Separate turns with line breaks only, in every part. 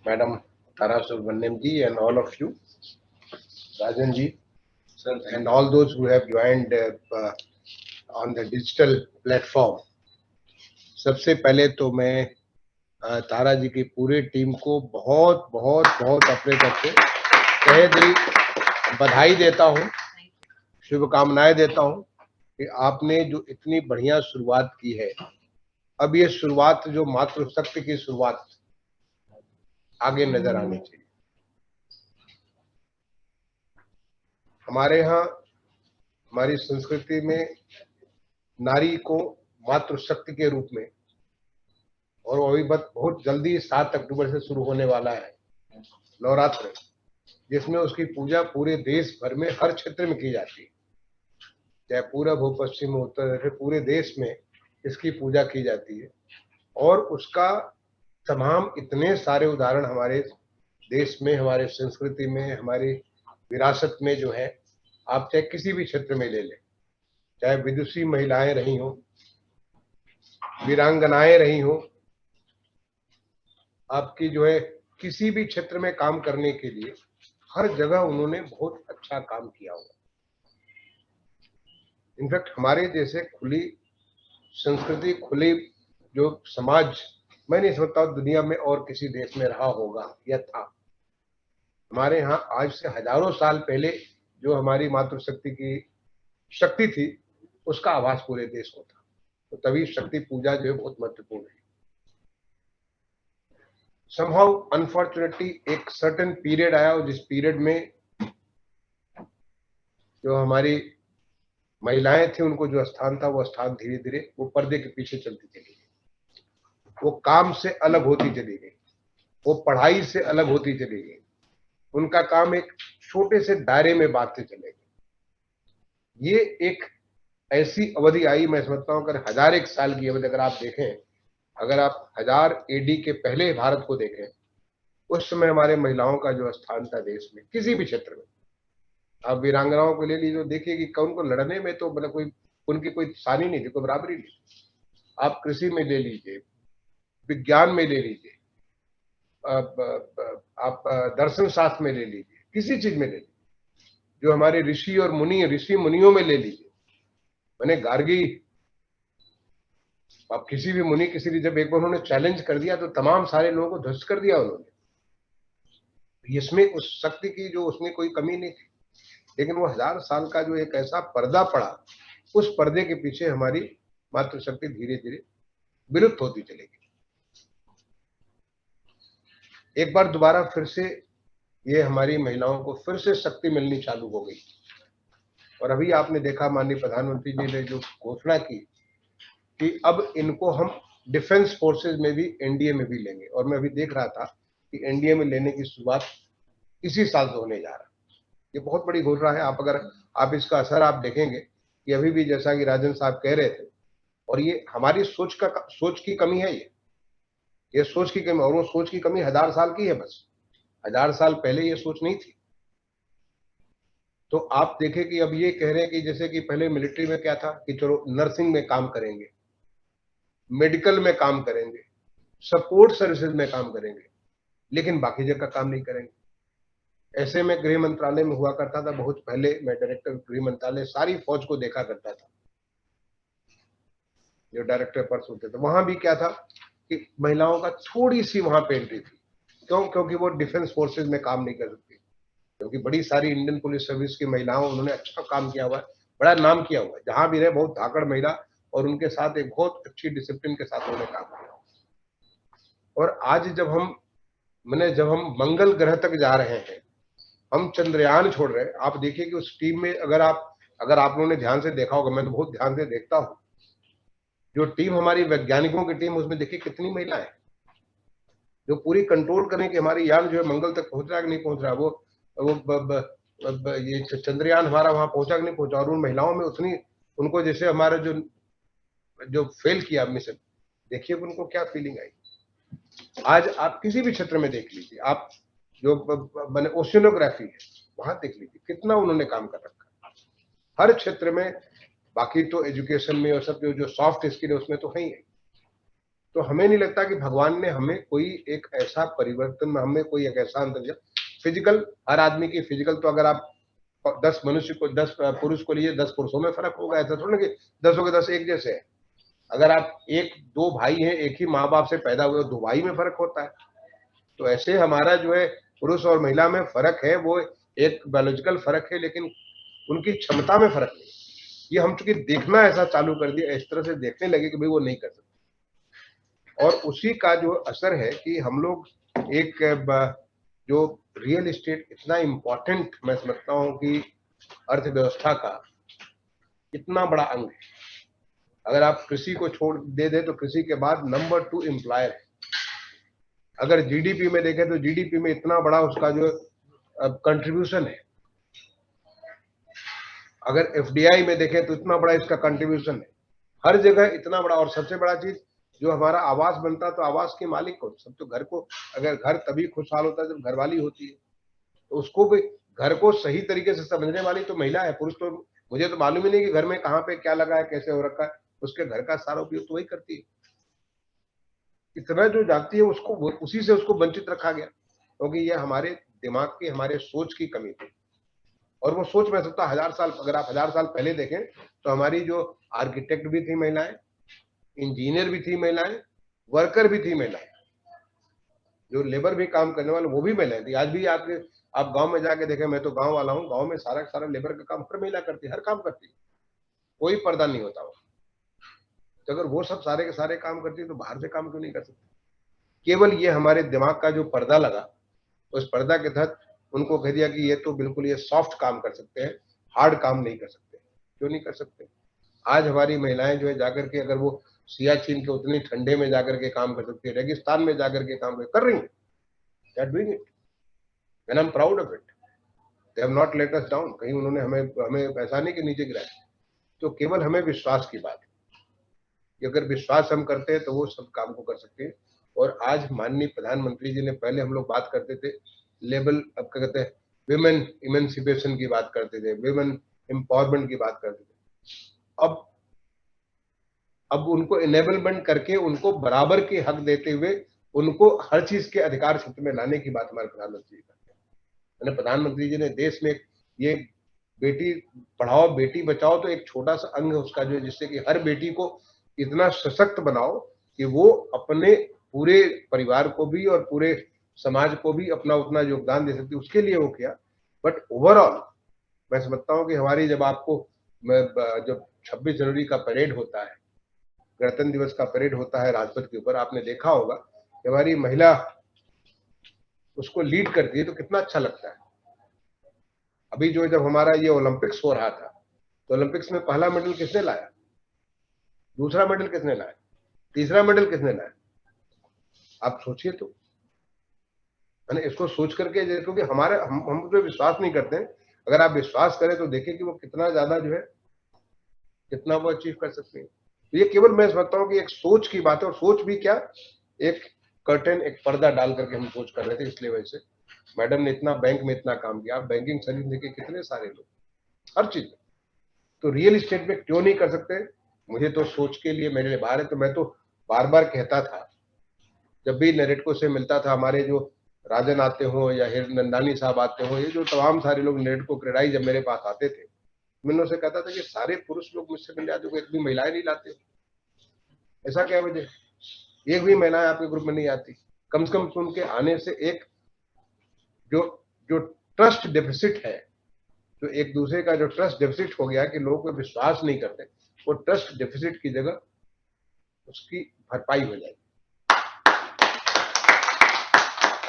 Madam Tara Subramaniam ji, and all of you, Rajan ji, and all those who have joined on the digital platform. सबसे पहले तो मैं तारा जी की पूरी team को बहुत बहुत बहुत अपने तरफ से तहे दिल बधाई देता हूँ, शुभकामनाएं देता हूँ कि आपने जो इतनी बढ़िया शुरुआत की है। अब ये शुरुआत जो मातृशक्ति की शुरुआत आगे नजर आनी चाहिए। हमारे यहाँ हमारी संस्कृति में नारी को मातृशक्ति के रूप में, और वो अभी बहुत जल्दी 7 अक्टूबर से शुरू होने वाला है नवरात्र, जिसमें उसकी पूजा पूरे देश भर में हर क्षेत्र में की जाती है, चाहे पूरब हो, पश्चिम हो, उत्तर, पूरे देश में इसकी पूजा की जाती है। और उसका तमाम इतने सारे उदाहरण हमारे देश में, हमारे संस्कृति में, हमारी विरासत में जो है, आप चाहे किसी भी क्षेत्र में ले लें, चाहे विदुषी महिलाएं रही हों, वीरांगनाएं रही हों, आपकी जो है किसी भी क्षेत्र में काम करने के लिए हर जगह उन्होंने बहुत अच्छा काम किया हुआ। इनफैक्ट हमारे जैसे खुली संस्कृति, खुली जो समाज, मैं नहीं समझता दुनिया में और किसी देश में रहा होगा या था। हमारे यहाँ आज से हजारों साल पहले जो हमारी मातृशक्ति की शक्ति थी, उसका आभास पूरे देश को था। तो तभी शक्ति पूजा जो है बहुत महत्वपूर्ण है। somehow unfortunately एक सर्टेन पीरियड आया, और जिस पीरियड में जो हमारी महिलाएं थी, उनको जो स्थान था, वो स्थान धीरे धीरे वो पर्दे के पीछे चलती चली गई, वो काम से अलग होती चली गई, वो पढ़ाई से अलग होती चली गई, उनका काम एक छोटे से दायरे में बांटते चले गए। ये एक ऐसी अवधि आई, मैं समझता हूँ अगर 1001 साल की अवधि अगर आप देखें, अगर आप 1000 AD के पहले भारत को देखें, उस समय हमारे महिलाओं का जो स्थान था देश में किसी भी क्षेत्र में, आप वीरांगनाओं को ले लीजिए, देखिए कि कौन को लड़ने में तो मतलब कोई उनकी कोई सानी नहीं थी, कोई बराबरी नहीं। आप कृषि में ले लीजिए, विज्ञान में ले लीजिए, आप दर्शन शास्त्र में ले लीजिए, किसी चीज में ले लीजिए, जो हमारे ऋषि और मुनि, ऋषि मुनियों में ले लीजिए, मैंने गार्गी, आप किसी भी मुनि, किसी भी, जब एक बार उन्होंने चैलेंज कर दिया तो तमाम सारे लोगों को ध्वस्त कर दिया उन्होंने। इसमें उस शक्ति की जो उसमें कोई कमी नहीं थी, लेकिन वो 1000 साल का जो एक ऐसा पर्दा पड़ा, उस पर्दे के पीछे हमारी मातृशक्ति धीरे धीरे विलुप्त होती चलेगी। एक बार दोबारा फिर से ये हमारी महिलाओं को फिर से शक्ति मिलनी चालू हो गई। और अभी आपने देखा माननीय प्रधानमंत्री जी ने जो घोषणा की कि अब इनको हम डिफेंस फोर्सेस में भी, एनडीए में भी लेंगे। और मैं अभी देख रहा था कि एनडीए में लेने की शुरुआत इसी साल से होने जा रहा है। ये बहुत बड़ी घोषणा है। आप अगर आप इसका असर आप देखेंगे कि अभी भी, जैसा कि राजन साहब कह रहे थे, और ये हमारी सोच की कमी है, ये सोच की कमी, और वो सोच की कमी 1000 साल की है। बस 1000 साल पहले ये सोच नहीं थी। तो आप देखें कि अब ये कह रहे हैं कि जैसे कि पहले मिलिट्री में क्या था कि चलो नर्सिंग में काम करेंगे, मेडिकल में काम करेंगे, सपोर्ट सर्विसेज में काम करेंगे, लेकिन बाकी जगह काम नहीं करेंगे। ऐसे में गृह मंत्रालय में हुआ करता था, बहुत पहले मैं डायरेक्टर गृह मंत्रालय सारी फौज को देखा करता था, जो डायरेक्टर पर्स होते थे, वहां भी क्या था कि महिलाओं का थोड़ी सी वहां पे एंट्री थी। क्यों? क्योंकि वो डिफेंस फोर्सेज में काम नहीं कर सकती, क्योंकि बड़ी सारी इंडियन पुलिस सर्विस की महिलाओं, उन्होंने अच्छा काम किया हुआ है, बड़ा नाम किया हुआ है, जहां भी रहे बहुत धाकड़ महिला, और उनके साथ एक बहुत अच्छी डिसिप्लिन के साथ उन्होंने काम किया। और आज जब हम मंगल ग्रह तक जा रहे हैं, हम चंद्रयान छोड़ रहे हैं, आप देखिए कि उस टीम में अगर आप लोगों ने ध्यान से देखा होगा, मैं तो बहुत ध्यान से देखता हूं, जो टीम हमारी वैज्ञानिकों की टीम, उसमें देखिए कितनी महिलाएं, जो पूरी कंट्रोल करें कि हमारी यान जो है मंगल तक पहुंच रहा है कि नहीं पहुंच रहा है, ये चंद्रयान हमारा वहां पहुंचा कि नहीं पहुंचा। और उन महिलाओं में उतनी, उनको जैसे हमारा जो फेल किया मिशन, देखिए उनको क्या फीलिंग आई। आज आप किसी भी क्षेत्र में देख लीजिए, आप जो मैंने ओशियोनोग्राफी है, वहां देख लीजिए कितना उन्होंने काम कर रखा हर क्षेत्र में। बाकी तो एजुकेशन में और सब जो सॉफ्ट स्किल है उसमें तो है ही है, तो हमें नहीं लगता कि भगवान ने हमें कोई एक ऐसा परिवर्तन, हमें कोई एक ऐसा अंतर दिया। फिजिकल, हर आदमी की फिजिकल, तो अगर आप 10 मनुष्य को, 10 पुरुष को लिए 10 पुरुषों में फर्क होगा, ऐसा थोड़ा कि 10 के 10 एक जैसे है। अगर आप एक दो भाई हैं, एक ही माँ बाप से पैदा हुए, दो भाई में फर्क होता है। तो ऐसे हमारा जो है पुरुष और महिला में फर्क है, वो एक बायोलॉजिकल फर्क है, लेकिन उनकी क्षमता में फर्क नहीं। ये हम चूंकि देखना ऐसा चालू कर दिया, इस तरह से देखने लगे कि भाई वो नहीं कर सकते, और उसी का जो असर है कि हम लोग एक जो रियल एस्टेट इतना इम्पोर्टेंट मैं समझता हूँ कि अर्थव्यवस्था का इतना बड़ा अंग है। अगर आप कृषि को छोड़ दे तो कृषि के बाद नंबर 2 एम्प्लॉयर है। अगर जीडीपी में देखें तो जीडीपी में इतना बड़ा उसका जो कंट्रीब्यूशन है। अगर एफडीआई में देखें तो इतना बड़ा इसका कंट्रीब्यूशन है। हर जगह इतना बड़ा। और सबसे बड़ा चीज जो हमारा आवास बनता, तो आवास के मालिक को, सब तो घर को, अगर घर तभी खुशहाल होता है जब घरवाली होती है, तो उसको भी घर को सही तरीके से समझने वाली तो महिला है। पुरुष तो मुझे तो मालूम ही नहीं कि घर में कहाँ पे क्या लगा है, कैसे हो रखा है, उसके घर का सारा उपयोग तो वही करती है। इतना जो जानती है उसको, उसी से उसको वंचित रखा गया, क्योंकि ये हमारे दिमाग की, हमारे सोच की कमी थी। और वो सोच मैं सकता 1000 साल, अगर आप 1000 साल पहले देखें तो हमारी जो आर्किटेक्ट भी थी महिलाएं, इंजीनियर भी थी महिलाएं, वर्कर भी थी महिलाएं, जो लेबर भी काम करने वाले वो भी महिलाएं थी। आज भी आप गांव में जाके देखें, मैं तो गांव वाला हूँ, गांव में सारा लेबर का काम हर महिला करती है, हर काम करती है, कोई पर्दा नहीं होता वो। तो अगर वो सब सारे के सारे काम करती है तो बाहर से काम क्यों नहीं कर सकती? केवल ये हमारे दिमाग का जो पर्दा लगा, उस पर्दा के तहत उनको कह दिया कि ये तो बिल्कुल ये सॉफ्ट काम कर सकते हैं, हार्ड काम नहीं कर सकते। क्यों नहीं कर सकते? आज हमारी महिलाएं जो है जाकर के, अगर वो सियाचिन के उतनी ठंडे में जाकर के काम कर सकती है, रेगिस्तान में जाकर के काम कर रही हैं, they are doing it and I'm proud of it. They have not let us down. कहीं उन्होंने हमें ऐसा नहीं कि नीचे गिराया। तो केवल हमें विश्वास की बात है कि अगर विश्वास हम करते हैं तो वो सब काम को कर सकते हैं। और आज माननीय प्रधानमंत्री जी ने, पहले हम लोग बात करते थे लेवल, अब क्या कहते हैं, विमेन इमेंसिपेशन की बात करते थे, विमेन एम्पावरमेंट की बात करते थे। अब उनको इनेबलमेंट करके, उनको बराबर के हक देते हुए, उनको हर चीज के अधिकार क्षेत्र में लाने की बात हमारे प्रधानमंत्री जी करते हैं। प्रधानमंत्री जी ने देश में ये बेटी पढ़ाओ बेटी बचाओ तो एक छोटा सा अंग है उसका, जो है जिससे कि हर बेटी को इतना सशक्त बनाओ कि वो अपने पूरे परिवार को भी और पूरे समाज को भी अपना उतना योगदान दे सकती, उसके लिए वो किया। बट ओवरऑल मैं समझता हूँ कि हमारी, जब आपको जब 26 जनवरी का परेड होता है, गणतंत्र दिवस का परेड होता है राजपथ के ऊपर, आपने देखा होगा कि हमारी महिला उसको लीड करती है तो कितना अच्छा लगता है। अभी जो जब हमारा ये ओलंपिक्स हो रहा था, तो ओलंपिक्स में पहला मेडल किसने लाया, दूसरा मेडल किसने लाया, तीसरा मेडल किसने लाया? आप सोचिए तो, मैंने इसको सोच करके देखो कि हमारे हम उस पर विश्वास नहीं करते हैं। अगर आप विश्वास करें तो देखिए कि वो कितना ज्यादा जो है, कितना वो अचीव कर सकते हैं। तो ये केवल मैं समझता हूँ कि एक सोच की बात है। और सोच भी क्या, एक कर्टेन, एक पर्दा डाल करके हम सोच कर रहे थे, इसलिए वजह से मैडम ने इतना बैंक में इतना काम किया। बैंकिंग सर्विस देखे कितने सारे लोग, हर चीज। तो रियल एस्टेट में क्यों नहीं कर सकते? मुझे तो सोच के लिए मेरे लिए बाहर है। तो मैं तो बार बार कहता था, जब भी नेरेटको से मिलता था, हमारे जो राजन आते हो या हिरनंदानी साहब आते हो, ये जो तमाम सारे लोग नेरेटको क्रेडाई जब मेरे पास आते थे, मैंने उनसे कहता था कि सारे पुरुष लोग मुझसे मिलने आते हो, एक भी महिलाएं नहीं लाते, ऐसा क्या वजह? एक भी महिला आपके ग्रुप में नहीं आती? कम से कम उनके आने से एक जो जो ट्रस्ट डेफिसिट है, जो एक दूसरे का जो ट्रस्ट डेफिसिट हो गया कि लोगों को विश्वास नहीं करते, वो ट्रस्ट डेफिसिट की जगह उसकी भरपाई हो जाएगी।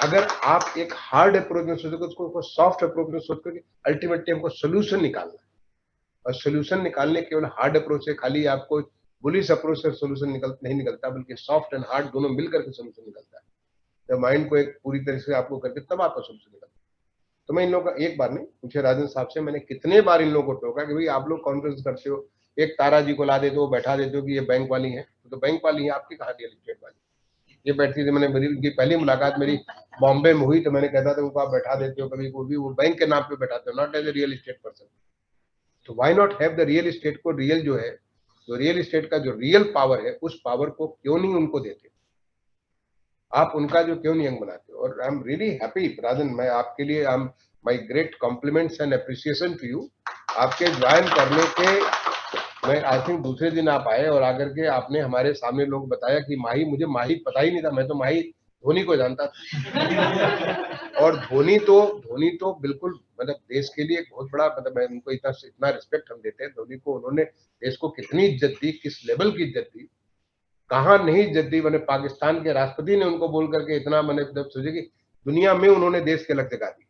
अगर आप एक हार्ड अप्रोच में सोचोगे, उसको सॉफ्ट अप्रोच में सोच करके अल्टीमेटली हमको सोल्यूशन निकालना है। और सोल्यूशन निकालने केवल हार्ड अप्रोच से, खाली आपको बुलिश अप्रोच से सोल्यूशन नहीं निकलता, बल्कि सॉफ्ट एंड हार्ड दोनों मिलकर के सोल्यूशन निकलता है। जब माइंड को एक पूरी तरह से आपको करके तब आपका सोल्यूशन निकलता है। तो मैं इन लोगों का एक बार नहीं पूछे, राजन साहब से मैंने कितने बार इन लोगों को टोका कि भाई आप लोग कॉन्फ्रेंस करते हो, एक तारा जी को ला देते हो, बैठा देते हो कि ये बैंक वाली है, तो बैंक वाली है, आपकी कहाँ रियल एस्टेट वाली? ये बैठती थी, मैंने मेरी उनकी पहली मुलाकात मेरी बॉम्बे में हुई, तो मैंने कहता था उनको आप बैठा देते हो कभी को भी, वो बैंक के नाम पे बैठाते हो, not as a real estate person. तो why not have the real estate को, रियल जो है जो रियल एस्टेट का जो रियल पावर है, उस पावर को क्यों नहीं उनको देते? आप उनका जो क्यों नहीं अंग बनाते? और I am really happy Rajan, मैं आपके लिए I am my great compliments and appreciation to you. आपके ज्वाइन करने के मैं आई थिंक दूसरे दिन आप आए और आकर के आपने हमारे सामने लोग बताया कि माही, मुझे माही पता ही नहीं था, मैं तो माही धोनी को जानता था। और धोनी तो बिल्कुल मतलब देश के लिए एक बहुत बड़ा, मतलब मैं उनको इतना रिस्पेक्ट हम देते हैं धोनी को। उन्होंने देश को कितनी इज्जत दी, किस लेवल की इज्जत दी, कहाँ नहीं इज्जत दी। मैंने पाकिस्तान के राष्ट्रपति ने उनको बोल करके इतना, मैंने जब सोचे कि दुनिया में उन्होंने देश के अलग जगह दी।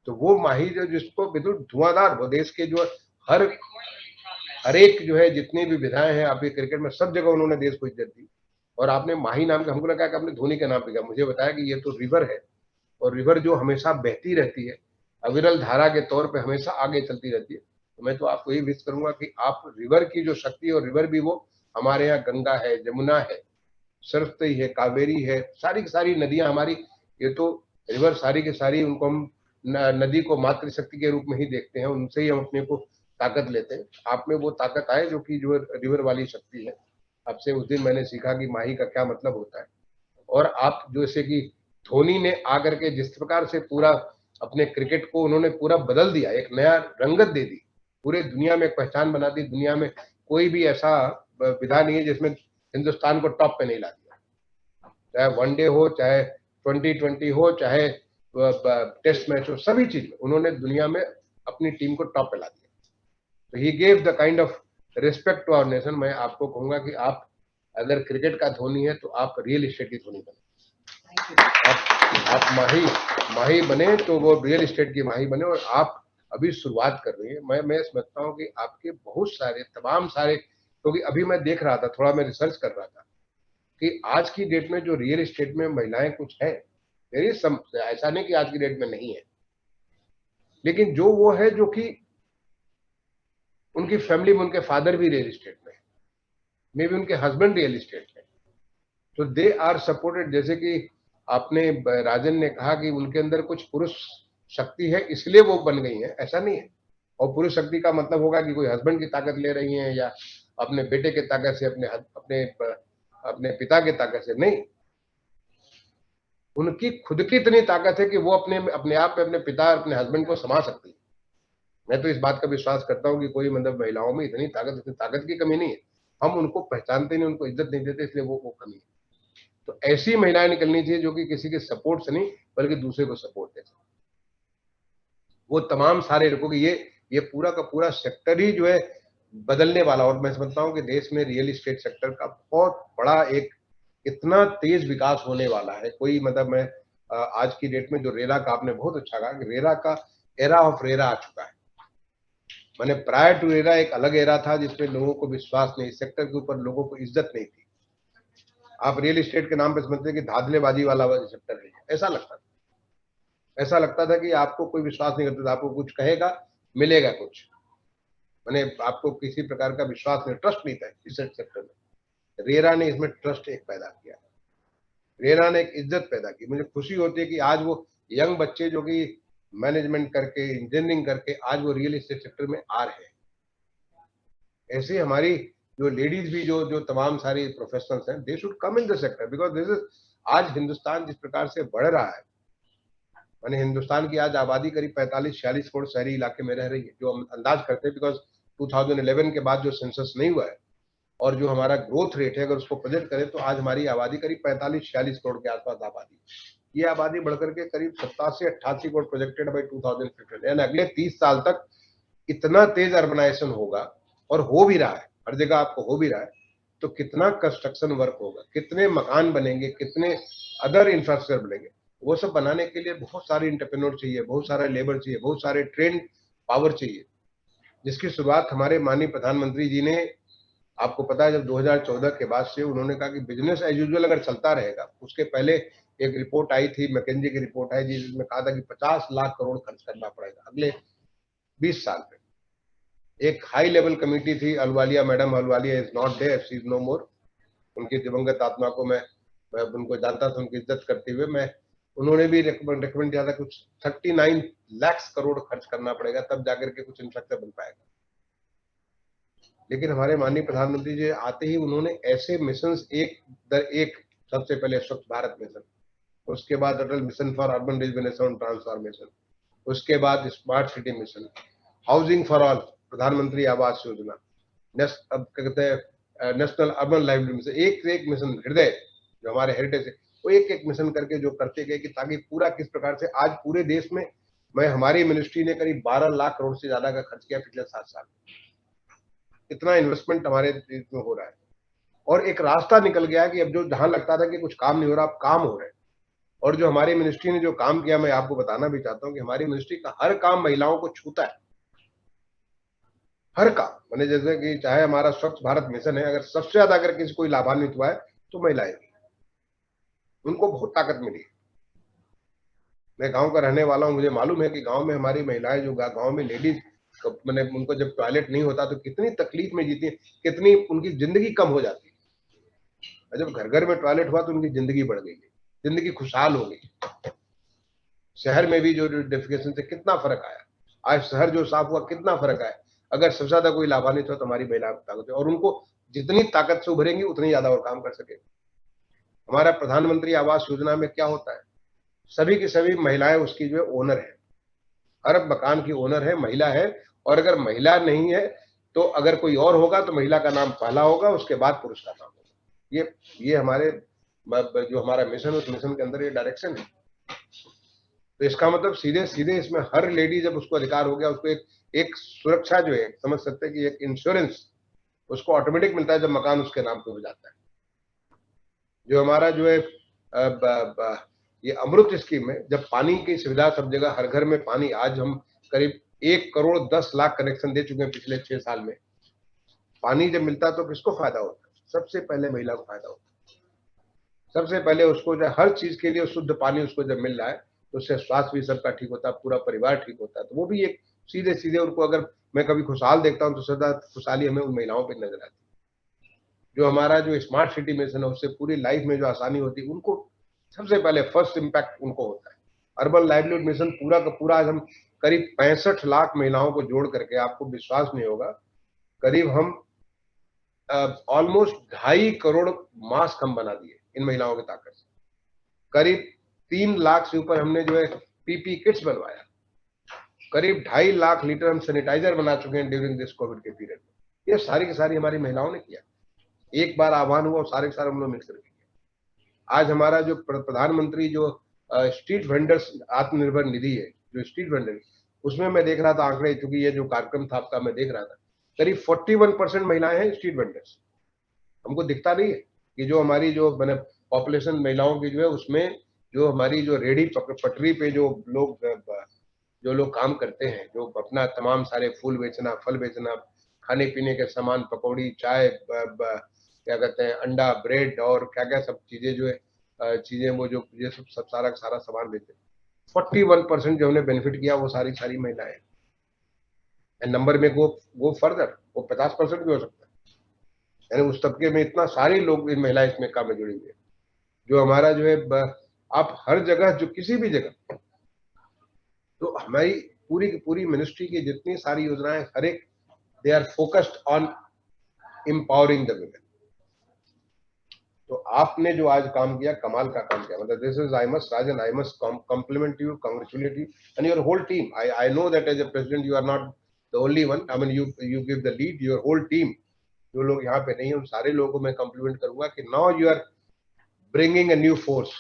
तो वो माही जो जिसको बिल्कुल धुआंधार, वो देश के जो हर एक जो है जितनी भी विधाएं हैं आपके क्रिकेट में, सब जगह उन्होंने देश को इज्जत दी। और आपने माही नाम का, हमको लगा कि आपने धोनी का नाम लिखा, मुझे बताया कि ये तो रिवर है, और रिवर जो हमेशा बहती रहती है, अविरल धारा के तौर पे हमेशा आगे चलती रहती है। तो मैं तो आपको यही विश करूंगा कि आप रिवर की जो शक्ति, और रिवर भी वो हमारे यहाँ गंगा है, जमुना है, सरस्वती है, कावेरी है, सारी की सारी नदियां हमारी, ये तो रिवर सारी की सारी, उनको हम नदी को मातृशक्ति के रूप में ही देखते हैं, उनसे ही हम अपने को ताकत लेते हैं। आप में वो ताकत आए जो कि जो रिवर वाली शक्ति है। आपसे उस दिन मैंने सीखा कि माही का क्या मतलब होता है। और आप जैसे कि धोनी ने आकर के जिस प्रकार से पूरा अपने क्रिकेट को उन्होंने पूरा बदल दिया, एक नया रंगत दे दी, पूरे दुनिया में एक पहचान बना दी। दुनिया में कोई भी ऐसा विधा नहीं है जिसमें हिंदुस्तान को टॉप पे नहीं ला दिया, चाहे वनडे हो, चाहे 2020 हो, चाहे टेस्ट मैच हो, सभी चीज में उन्होंने दुनिया में अपनी टीम को टॉप पे ला दिया। तो he gave the kind of respect to our nation. मैं आपको कहूंगा कि आप अगर क्रिकेट का धोनी है तो आप रियल एस्टेट की धोनी बने। आप माही बने तो वो रियल एस्टेट की माही बने। और आप अभी शुरुआत कर रही है। मैं समझता हूँ कि आपके बहुत सारे तमाम सारे, क्योंकि अभी मैं देख रहा था, थोड़ा मैं रिसर्च कर रहा था कि आज की डेट में जो रियल एस्टेट में महिलाएं कुछ है, ऐसा नहीं कि आज की डेट में नहीं है, लेकिन जो वो है जो कि उनकी फैमिली में उनके फादर भी रियल एस्टेट में, मे बी उनके हस्बैंड रियल एस्टेट में, तो दे आर सपोर्टेड। जैसे कि आपने राजन ने कहा कि उनके अंदर कुछ पुरुष शक्ति है इसलिए वो बन गई है, ऐसा नहीं है। और पुरुष शक्ति का मतलब होगा कि कोई हस्बैंड की ताकत ले रही है या अपने बेटे के ताकत से, अपने पिता के ताकत से नहीं। उनकी खुद की इतनी ताकत है कि वो अपने आप में अपने पिता और अपने हस्बैंड को समा सकती है। मैं तो इस बात का विश्वास करता हूँ कि कोई मतलब महिलाओं में इतनी ताकत की कमी नहीं है। हम उनको पहचानते नहीं, उनको इज्जत नहीं देते, इसलिए वो कमी है। तो ऐसी महिलाएं निकलनी चाहिए जो कि किसी के सपोर्ट से नहीं बल्कि दूसरे को सपोर्ट दे। वो तमाम सारे लोगों की ये पूरा का पूरा सेक्टर ही जो है बदलने वाला। और मैं समझता हूँ कि देश में रियल एस्टेट सेक्टर का बहुत बड़ा एक इतना तेज विकास होने वाला है। कोई मतलब मैं आज की डेट में जो रेरा का, आपने बहुत अच्छा कहा कि रेरा का एरा ऑफ रेरा आ चुका है। मैंने प्रायर टू रेरा एक अलग एरा था जिसमें लोगों को विश्वास नहीं, सेक्टर के ऊपर लोगों को इज्जत नहीं थी। आप रियल एस्टेट के नाम पे समझते कि धाधलेबाजी वाला सेक्टर है, ऐसा लगता था कि आपको कोई विश्वास नहीं करता था, आपको कुछ कहेगा मिलेगा कुछ, मैंने आपको किसी प्रकार का विश्वास नहीं, ट्रस्ट नहीं था इस सेक्टर में। रेरा ने इसमें ट्रस्ट एक पैदा किया, रेरा ने एक इज्जत पैदा की। मुझे खुशी होती है कि आज वो यंग बच्चे जो कि मैनेजमेंट करके, इंजीनियरिंग करके आज वो रियल एस्टेट सेक्टर में आ रहे हैं। ऐसे हमारी जो लेडीज भी जो तमाम सारी प्रोफेशनल्स हैं, they should come in the sector because this is, आज हिंदुस्तान जिस प्रकार से बढ़ रहा है, माने हिंदुस्तान की आज आबादी करीब 45-46 करोड़ शहरी इलाके में रह रही है, जो हम अंदाज करते हैं बिकॉज 2011 के बाद जो सेंसस नहीं हुआ है और जो हमारा ग्रोथ रेट है अगर उसको प्रोजेक्ट करें तो आज हमारी आबादी करीब 45-46 करोड़ के आसपास आबादी। ये आबादी बढ़कर के करीब 87-88 करोड़ प्रोजेक्टेड बाई 2050, यानी अगले 30 साल तक इतना तेज अर्बनाइजेशन होगा, और हो भी रहा है, हर जगह आपको हो भी रहा है। तो कितना कंस्ट्रक्शन वर्क होगा, कितने मकान बनेंगे, कितने अदर इंफ्रास्ट्रक्चर बनेंगे, वो सब बनाने के लिए बहुत सारे एंटरप्रेन्योर चाहिए, बहुत सारा लेबर चाहिए, बहुत सारे ट्रेन पावर चाहिए, जिसकी शुरुआत हमारे माननीय प्रधानमंत्री जी ने, आपको पता है जब 2014 के बाद से उन्होंने कहा कि बिजनेस एज यूजुअल अगर चलता रहेगा। उसके पहले एक रिपोर्ट आई थी, मैकेंजी की रिपोर्ट आई जिसमें कहा था कि 50 लाख करोड़ खर्च करना पड़ेगा अगले 20 साल में। एक हाई लेवल कमेटी थी, Ahluwalia madam, Ahluwalia is not there, she is no more. उनकी दिवंगत आत्मा को मैं उनको जानता था, उनकी इज्जत करते हुए मैं, उन्होंने भी रिकमेंड किया था कुछ 39 लाख करोड़ खर्च करना पड़ेगा तब जाकर के कुछ इंफ्रास्ट्रक्चर बन पाएगा। लेकिन हमारे माननीय प्रधानमंत्री जी आते ही उन्होंने ऐसे मिशन एक दर एक, सबसे पहले स्वच्छ भारत मिशन, उसके बाद Atal mission for urban reservation and transformation, उसके बाद smart city mission, housing for all, Pradhanmantri Awas योजना, अब क्या कहते हैं नेशनल अर्बन लाइवलीहुड मिशन, एक से एक मिशन, हृदय जो हमारे हेरिटेज है वो एक एक मिशन करके जो करते गए कि ताकि पूरा किस प्रकार से आज पूरे देश में, मैं हमारी मिनिस्ट्री ने करीब 12 लाख करोड़ से ज्यादा का खर्च किया पिछले 7 साल, इतना इन्वेस्टमेंट हमारे देश में हो रहा है। और एक रास्ता निकल गया कि अब जो जहां लगता था कि कुछ काम नहीं हो रहा, अब काम हो रहे हैं। और जो हमारी मिनिस्ट्री ने जो काम किया, मैं आपको बताना भी चाहता हूँ कि हमारी मिनिस्ट्री का हर काम महिलाओं को छूता है, हर काम। मैंने जैसे कि चाहे हमारा स्वच्छ भारत मिशन है, अगर सबसे ज्यादा अगर किसी कोई लाभान्वित हुआ है तो महिलाएं, उनको बहुत ताकत मिली। मैं गांव का रहने वाला हूं, मुझे मालूम है कि गांव में हमारी महिलाएं, जो गांव में लेडीज, मैंने उनको जब टॉयलेट नहीं होता तो कितनी तकलीफ में जीती है, कितनी उनकी जिंदगी कम हो जाती है। जब घर घर में टॉयलेट हुआ तो उनकी जिंदगी बढ़ गई, जिंदगी खुशहाल हो गई। शहर में भी जो डेफिकेशन से कितना फर्क आया, आज शहर जो साफ हुआ कितना फर्क आया। अगर सबसे ज्यादा कोई लाभान्वित हो तो हमारी महिला ताकत है, और उनको जितनी ताकत से उभरेंगी उतनी ज्यादा और काम कर सके। हमारा प्रधानमंत्री आवास योजना में क्या होता है, सभी की सभी महिलाएं उसकी जो है ओनर है, हर मकान की ओनर है, महिला है। और अगर महिला नहीं है तो अगर कोई और होगा तो महिला का नाम पहला होगा, उसके बाद पुरुष का नाम होगा। ये हमारे जो हमारा मिशन है, उस मिशन के अंदर ये डायरेक्शन है। तो इसका मतलब सीधे सीधे इसमें हर लेडी, जब उसको अधिकार हो गया, उसको एक सुरक्षा जो है, समझ सकते हैं कि एक इंश्योरेंस उसको ऑटोमेटिक मिलता है जब मकान उसके नाम पे हो जाता है। जो हमारा जो है ये अमृत स्कीम है, जब पानी की सुविधा सब जगह, हर घर में पानी, आज हम करीब 1 करोड़ 10 लाख कनेक्शन दे चुके हैं पिछले 6 साल में। पानी जब मिलता है तो किसको फायदा होता है? सबसे पहले महिला को फायदा होता है। सबसे पहले उसको जो हर चीज के लिए शुद्ध पानी उसको जब मिल रहा है तो उससे स्वास्थ्य भी सबका ठीक होता है, पूरा परिवार ठीक होता है। तो वो भी एक सीधे सीधे उनको, अगर मैं कभी खुशहाल देखता हूँ तो सदा खुशहाली हमें उन महिलाओं पर नजर आती है। जो हमारा जो स्मार्ट सिटी मिशन है, उससे पूरी लाइफ में जो आसानी होती है, उनको सबसे पहले फर्स्ट इम्पैक्ट उनको होता है। अर्बन लाइवलीहुड मिशन पूरा का पूरा, आज हम करीब 65 लाख महिलाओं को जोड़ करके, आपको विश्वास नहीं होगा, करीब हम ऑलमोस्ट 2.5 करोड़ मास्क हम बना दिए इन महिलाओं की ताकत से। करीब 3 लाख से ऊपर हमने जो है पीपी किट्स बनवाया। करीब 2.5 लाख लीटर हम सैनिटाइजर बना चुके हैं ड्यूरिंग दिस कोविड के पीरियड में। ये सारी की सारी हमारी महिलाओं ने किया। एक बार आह्वान हुआ और सारे के सारे हम लोग मिलकर किया। आज हमारा जो प्रधानमंत्री जो स्ट्रीट वेंडर्स आत्मनिर्भर निधि है, जो स्ट्रीट वेंडर, उसमें मैं देख रहा था आंकड़े, क्योंकि ये जो कार्यक्रम था आपका मैं देख रहा था, करीब 41% महिलाएं हैं स्ट्रीट वेंडर्स। हमको दिखता नहीं है कि जो हमारी जो मैंने पॉपुलेशन महिलाओं की जो है, उसमें जो हमारी जो रेडी पटरी पे जो लोग काम करते हैं, जो अपना तमाम सारे फूल बेचना, फल बेचना, खाने पीने के सामान, पकौड़ी, चाय, क्या कहते हैं, अंडा, ब्रेड और क्या क्या सब चीजें जो है चीजें, वो जो ये सब सारा सारा सामान बेचते हैं, 41% जो हमने बेनिफिट किया वो सारी सारी महिलाएं। नंबर में गो फर्दर, वो 50% भी हो सकता है। यानी उस तबके में इतना सारे लोग, इन महिलाएं इसमें काम में जुड़ी हुई है। जो हमारा जो है आप हर जगह, जो किसी भी जगह, तो हमारी पूरी की पूरी मिनिस्ट्री की जितनी सारी योजनाएं, हर एक, they are focused on empowering the women. तो आपने जो आज काम किया, कमाल का काम किया। मतलब this is, I must Rajan, I must compliment you, congratulate you and your whole team. I know that as a president you are not the only one, I mean you give the lead, your whole team. जो लोग यहाँ पे नहीं है उन सारे लोगों को मैं कॉम्प्लीमेंट करूंगा कि now you are bringing a new force,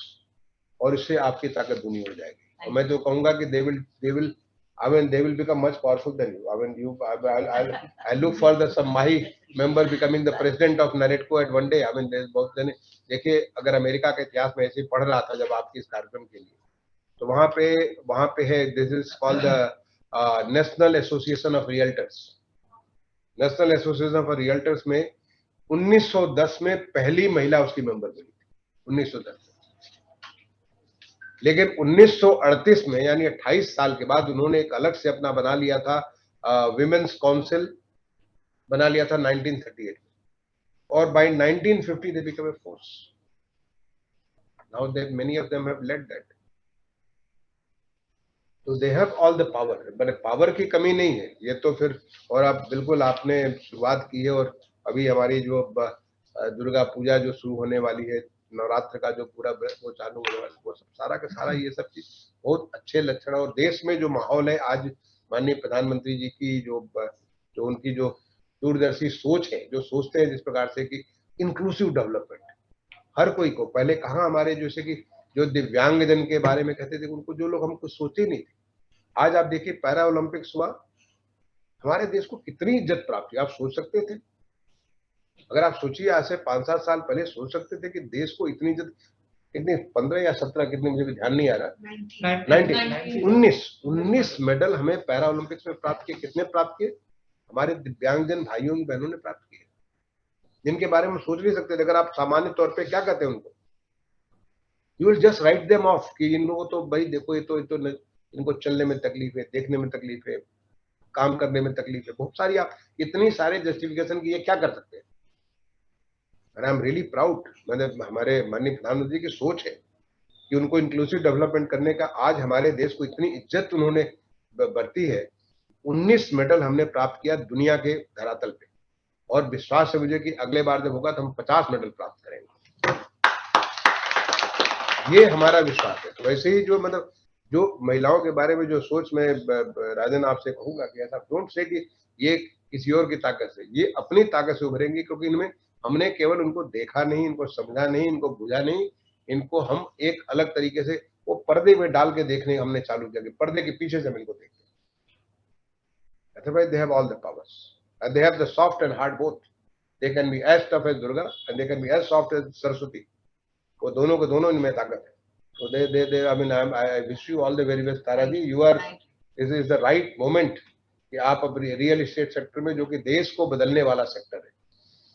और इससे आपकी ताकत दुनी हो जाएगी। और मैं तो कहूंगा कि they will I mean they will become much powerful than you. I mean I look for the some Mahi member becoming the president of NAREDCO at one day. I mean there's बहुत जने, देखिए अगर America के इतिहास में ऐसे ही पढ़ रहा था जब आपके इस कार्यक्रम के लिए, तो वहां पे है, this is called the national association of realtors. National association of realtors में 1910 में पहली महिला उसकी मेंबर बनी थी, 1910। लेकिन 1938 में, यानी 28 साल के बाद, उन्होंने एक अलग से अपना बना लिया था, विमेन्स काउंसिल बना लिया था 1938, और by 1950 they become a force. Now they many of them have led that. तो they have all the power, but power की कमी नहीं है ये तो फिर। और आप बिल्कुल आपने शुरुआत की है, और अभी हमारी जो दुर्गा पूजा जो शुरू होने वाली है, नवरात्र का जो पूरा वो चालू होने वाला है, वो सब सारा का सारा ये सब चीज बहुत अच्छे लक्षण। और देश में जो माहौल है आज, माननीय प्रधानमंत्री जी की जो उनकी जो दूरदर्शी सोच है, जो सोचते हैं जिस प्रकार से कि इंक्लूसिव डेवलपमेंट, हर कोई को, पहले कहाँ हमारे जैसे कि जो दिव्यांगजन के बारे में कहते थे उनको जो लोग हम कुछ सोचे नहीं थे, आज आप देखिए पैरा ओलंपिक्स हुआ, हमारे देश को कितनी इज्जत प्राप्त हुई। आप सोच सकते थे? अगर आप सोचिए आज से 5-7 साल पहले सोच सकते थे कि देश को इतनी इज्जत, कितने 15 या 17, कितने मुझे ध्यान नहीं आ रहा, 19 मेडल हमें पैरा ओलंपिक्स में प्राप्त किए। कितने प्राप्त किए? हमारे दिव्यांगजन भाइयों बहनों ने प्राप्त किए, जिनके बारे में सोच नहीं सकते थे। अगर आप सामान्य तौर पे क्या कहते हैं उनको, you will just write them of कि इन लोगों तो भाई देखो ये तो इनको चलने में तकलीफ है, देखने में तकलीफ है, काम करने में तकलीफ है, बहुत सारी आप इतनी सारे जस्टिफिकेशन की ये क्या कर सकते हैं। आई एम रियली प्राउड, मतलब हमारे माननीय प्रधानमंत्री की सोच है कि उनको इंक्लूसिव डेवलपमेंट करने का, आज हमारे देश को इतनी इज्जत उन्होंने बरती है। 19 मेडल हमने प्राप्त किया दुनिया के धरातल पे, और विश्वास है मुझे कि अगले बार जब होगा तो हम 50 मेडल प्राप्त करेंगे, ये हमारा विश्वास है। तो वैसे ही जो मतलब जो महिलाओं के बारे में जो सोच, मैं राजन आपसे कहूंगा कि ऐसा डोंट से कि ये किसी और की ताकत से, ये अपनी ताकत से उभरेंगी, क्योंकि इनमें हमने केवल उनको देखा नहीं, इनको समझा नहीं, इनको बुझा नहीं, इनको हम एक अलग तरीके से वो पर्दे में डाल के देखने हमने चालू किया कि पर्दे के पीछे से हम इनको देखते हैं। Otherwise, they have all the powers, and they have the soft and hard both. They can be as tough as Durga, and they can be as soft as Saraswati. वो दोनों के दोनों इनमें ताकत है। तो दे I mean I wish you all the very best, Tara ji. You are, this is the right moment कि आप अब रियल एस्टेट सेक्टर में, जो कि देश को बदलने वाला सेक्टर है,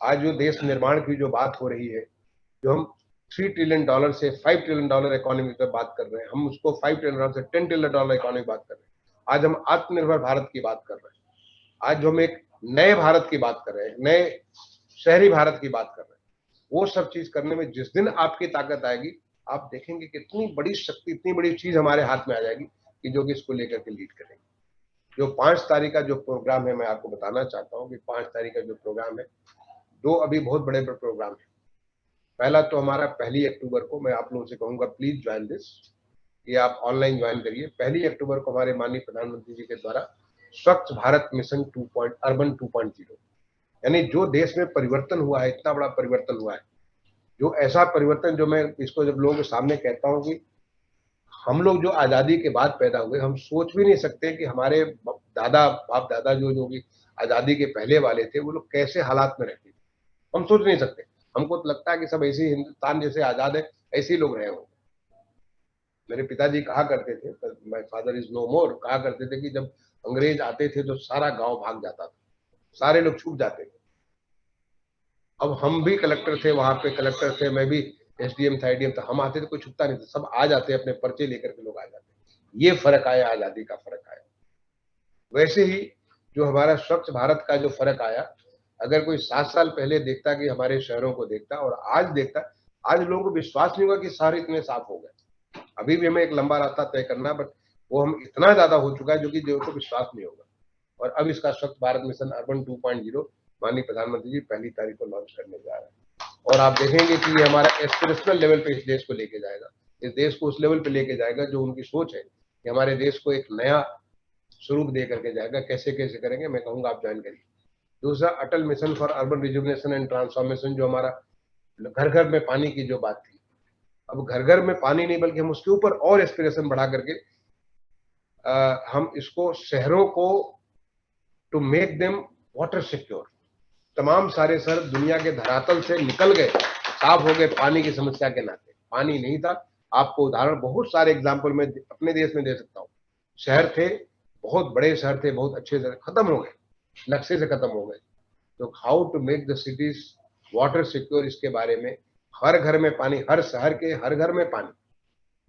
आज जो देश निर्माण की जो बात हो रही है, जो हम $3 ट्रिलियन से $5 ट्रिलियन इकोनॉमी पर बात कर रहे हैं, हम उसको $5 ट्रिलियन से $10 ट्रिलियन इकोनॉमी बात कर रहे हैं। आज हम आत्मनिर्भर भारत की बात कर रहे हैं, आज जो हम एक नए भारत की बात कर रहे हैं, नए शहरी भारत की बात कर रहे हैं, वो सब चीज करने में जिस दिन आपकी ताकत आएगी, आप देखेंगे कि इतनी बड़ी शक्ति, इतनी बड़ी चीज हमारे हाथ में आ जाएगी कि जो कि इसको लेकर के लीड करेंगे। जो 5 तारीख का जो प्रोग्राम है, मैं आपको बताना चाहता हूँ कि 5 तारीख का जो प्रोग्राम है, 2 अभी बहुत बड़े प्रोग्राम है। पहला तो हमारा 1 अक्टूबर को, मैं आप लोगों से कहूंगा प्लीज ज्वाइन दिस, ये आप ऑनलाइन ज्वाइन करिए। 1 अक्टूबर को हमारे माननीय प्रधानमंत्री जी के द्वारा स्वच्छ भारत मिशन अर्बन 2.0, यानी जो देश में परिवर्तन हुआ है, इतना बड़ा परिवर्तन हुआ है, जो ऐसा परिवर्तन, जो मैं इसको जब लोगों के सामने कहता हूँ कि हम लोग जो आजादी के बाद पैदा हुए, हम सोच भी नहीं सकते कि हमारे बाप दादा जो भी आजादी के पहले वाले थे, वो लोग कैसे हालात में रहते थे, हम सोच नहीं सकते। हमको तो लगता है कि सब ऐसे ही हिंदुस्तान जैसे आजाद है, ऐसे ही लोग रहे होंगे। मेरे पिताजी कहा करते थे, माय फादर इज नो मोर, कहा करते थे कि जब अंग्रेज आते थे तो सारा गांव भाग जाता था, सारे लोग छूट जाते थे। अब हम भी कलेक्टर थे, वहां पे कलेक्टर थे, मैं भी एसडीएम था, एडीएम था, हम आते थे कोई छुपता नहीं था, सब आ जाते, अपने पर्चे लेकर के लोग आ जाते। ये फर्क आया, आजादी का फर्क आया। वैसे ही जो हमारा स्वच्छ भारत का जो फर्क आया, अगर कोई 7 साल पहले देखता कि हमारे शहरों को देखता और आज देखता, आज लोगों को विश्वास नहीं होगा कि शहर इतने साफ हो गए। अभी भी हमें एक लंबा रास्ता तय करना, बट वो हम इतना ज्यादा हो चुका है जो कि जो को विश्वास नहीं होगा। और अब इसका स्वच्छ भारत मिशन अर्बन 2.0 माननीय प्रधानमंत्री जी 1 तारीख को लॉन्च करने जा रहे हैं, और आप देखेंगे कि ये हमारा एस्पिरेशनल लेवल पे इस देश को लेके जाएगा, इस देश को उस लेवल पे लेके जाएगा जो उनकी सोच है कि हमारे देश को एक नया स्वरूप दे करके जाएगा। कैसे कैसे करेंगे, मैं कहूंगा आप ज्वाइन करिए। दूसरा, Atal mission for urban rejuvenation and transformation, जो हमारा घर घर में पानी की जो बात थी, अब घर घर में पानी नहीं, बल्कि हम उसके ऊपर और एस्पिरेशन बढ़ा करके हम इसको शहरों को to make them water secure. तमाम सारे शहर दुनिया के धरातल से निकल गए, साफ हो गए पानी की समस्या के नाते। पानी नहीं था, आपको उदाहरण बहुत सारे एग्जाम्पल में अपने देश में दे सकता हूँ। शहर थे, बहुत बड़े शहर थे, बहुत अच्छे शहर, खत्म हो गए, नक्शे से खत्म हो गए। तो how to make the cities water secure, इसके बारे में हर घर में पानी, हर शहर के हर घर में पानी।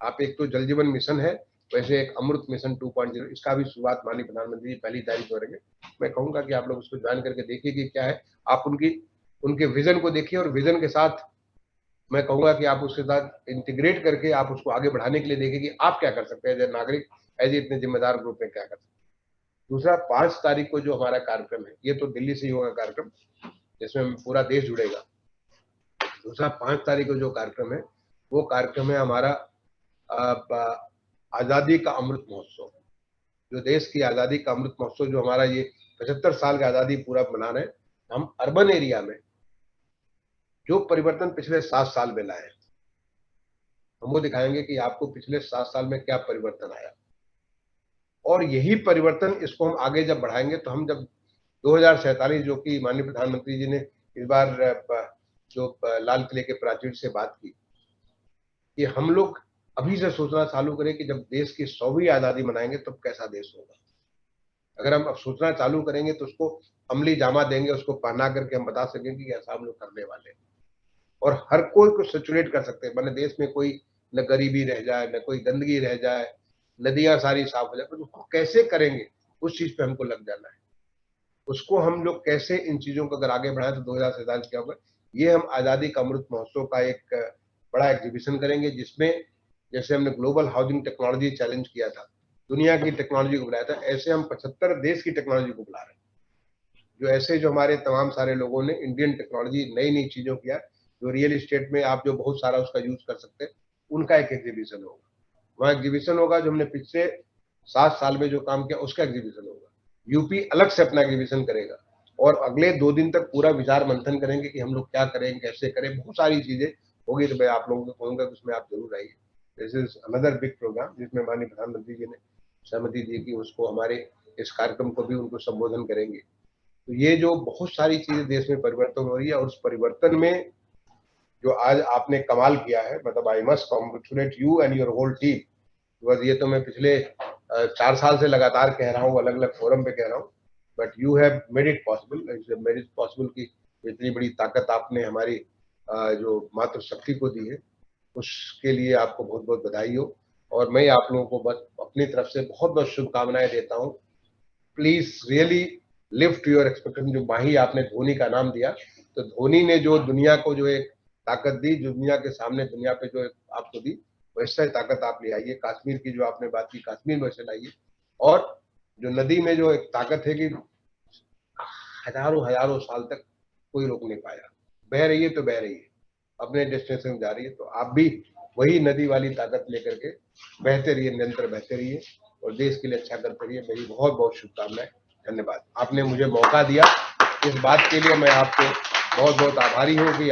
आप एक तो जल जीवन मिशन है, वैसे एक अमृत मिशन 2.0, इसका भी शुरुआत माननीय प्रधानमंत्री जी 1 तारीख को करेंगे। मैं कहूंगा कि आप लोग उसको ज्वाइन करके देखिए कि क्या है, आप उनके विजन को देखिए, और विजन के साथ मैं कहूंगा कि आप उसके साथ इंटीग्रेट करके आप उसको आगे बढ़ाने के लिए देखिए कि आप क्या कर सकते हैं एज ए नागरिक, एज इतने जिम्मेदार ग्रुप में क्या कर सकते। दूसरा, 5 तारीख को जो हमारा कार्यक्रम है, ये तो दिल्ली से ही होगा कार्यक्रम, जिसमें पूरा देश जुड़ेगा। दूसरा, 5 तारीख को जो कार्यक्रम है, वो कार्यक्रम है हमारा आजादी का अमृत महोत्सव। जो देश की आजादी का अमृत महोत्सव, जो हमारा ये 75 साल की आजादी पूरा मना रहे हैं, हम अर्बन एरिया में जो परिवर्तन पिछले 7 साल में लाए, हम वो दिखाएंगे कि आपको पिछले 7 साल में क्या परिवर्तन आया। और यही परिवर्तन, इसको हम आगे जब बढ़ाएंगे तो हम जब 2047, जो कि माननीय प्रधानमंत्री जी ने इस बार जो लाल किले के प्राचीर से बात की कि हम लोग अभी से सोचना चालू करें कि जब देश की 100वीं आजादी मनाएंगे तब कैसा देश होगा। अगर हम अब सोचना चालू करेंगे तो उसको अमली जामा देंगे, उसको पहना करके हम बता सकेंगे कि ऐसा हम लोग करने वाले हैं। और हर कोई को सैचुरेट कर सकते हैं, मैंने देश में कोई न गरीबी रह जाए, न कोई गंदगी रह जाए, नदियां सारी साफ हो जाए, तो उसको कैसे करेंगे, उस चीज पे हमको लग जाना है। उसको हम लोग कैसे इन चीजों को अगर आगे बढ़ाए तो 2047 क्या होगा। ये हम आजादी का अमृत महोत्सव का एक बड़ा एग्जीबिशन करेंगे, जिसमें जैसे हमने ग्लोबल हाउसिंग टेक्नोलॉजी चैलेंज किया था, दुनिया की टेक्नोलॉजी को बुलाया था, ऐसे हम 75 देश की टेक्नोलॉजी को बुला रहे हैं। जो ऐसे जो हमारे तमाम सारे लोगों ने इंडियन टेक्नोलॉजी नई नई चीजों किया, जो रियल एस्टेट में आप जो बहुत सारा उसका यूज कर सकते हैं, उनका एक एग्जीबिशन होगा। वहाँ एग्जीबिशन होगा जो हमने पिछले 7 साल में जो काम किया उसका एग्जीबिशन होगा। यूपी अलग से अपना एग्जीबिशन करेगा और अगले 2 दिन तक पूरा विचार मंथन करेंगे कि हम लोग क्या करें, कैसे करें, बहुत सारी चीजें होगी। तो मैं आप लोगों को कहूंगा कि उसमें आप जरूर आइए। This is another big programme जिसमें माननीय प्रधानमंत्री जी ने सहमति दी कि उसको हमारे इस कार्यक्रम को भी उनको संबोधन करेंगे। तो ये जो बहुत सारी चीजें देश में परिवर्तन हो रही है, और उस परिवर्तन में जो आज आपने कमाल किया है, मतलब I must congratulate you and your whole team. Because ये तो मैं पिछले 4 साल से लगातार कह रहा हूँ, अलग अलग फोरम पे कह रहा हूँ, but you have made it possible. Made it possible कि इतनी बड़ी ताकत आपने हमारी जो मातृशक्ति को दी है, उसके लिए आपको बहुत बहुत बधाई हो। और मैं आप लोगों को बस अपनी तरफ से बहुत बहुत शुभकामनाएं देता हूँ। Please really live to your expectation. जो माही आपने धोनी का नाम दिया, तो धोनी ने जो दुनिया को जो एक ताकत दी, जो दुनिया के सामने दुनिया पे जो आपको दी, वैसा ताकत आप ले आइए। कश्मीर की जो आपने बात की, कश्मीर में वैसे लाइए। और जो नदी में जो एक ताकत है कि हजारों हजारों साल तक कोई रोक नहीं पाया, बह रही है तो बह रही है, अपने डेस्टिनेशन जा रही है। तो आप भी वही नदी वाली ताकत लेकर के बहते रहिए, निरंतर बहते रहिए और देश के लिए अच्छा करते रहिए। मेरी बहुत बहुत शुभकामनाएं। धन्यवाद, आपने मुझे मौका दिया। इस बात के लिए मैं आपको बहुत बहुत आभारी हूँ कि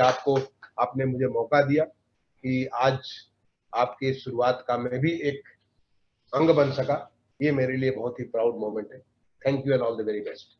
आपने मुझे मौका दिया कि आज आपकी शुरुआत का मैं भी एक अंग बन सका। ये मेरे लिए बहुत ही प्राउड मोमेंट है। Thank you and all the very best.